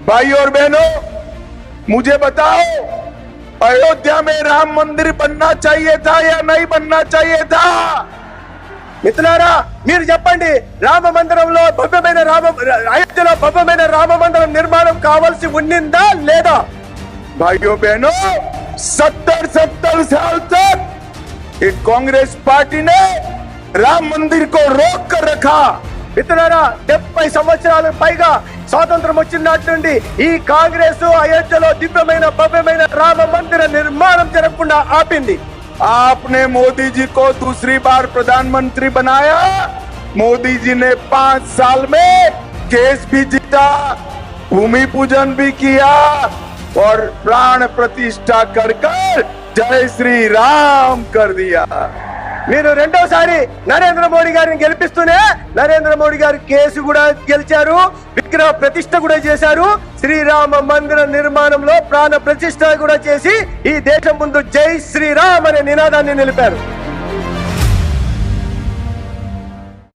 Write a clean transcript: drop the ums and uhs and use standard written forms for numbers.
भाई और बहनों, मुझे बताओ, अयोध्या में राम मंदिर बनना चाहिए था या नहीं बनना चाहिए था? మిత్రులారా మీరు చెప్పండి, రామ మందిరంలో అయోధ్యలో భవ్యమైన రామ మందిరం నిర్మాణం కావాల్సి ఉండిందా లేదా? भाइयों बहनों, 70 साल तक एक कांग्रेस पार्टी ने राम मंदिर को रोक कर रखा। మిత్రులారా 70 సంవత్సరాలకు పైగా స్వాతంత్రం వచ్చినట్టు నుండి ఈ కాంగ్రెస్ అయోధ్యలో దివ్యమైన భవ్యమైన రామ మందిర నిర్మాణం జరగకుండా ఆపింది. आपने मोदी जी को दूसरी बार प्रधानमंत्री बनाया। मोदी जी ने 5 साल में केस भी जीता, भूमि पूजन भी किया और प्राण प्रतिष्ठा कर जय श्री राम कर दिया। మీరు రెండోసారి నరేంద్ర మోడీ గారిని గెలిపిస్తూనే నరేంద్ర మోడీ గారు కేసు కూడా గెలిచారు, విగ్రహ ప్రతిష్ఠ కూడా చేశారు, శ్రీరామ మందిర నిర్మాణంలో ప్రాణ ప్రతిష్ఠ కూడా చేసి ఈ దేశం ముందు జై శ్రీరామ్ అనే నినాదాన్ని నిలిపారు.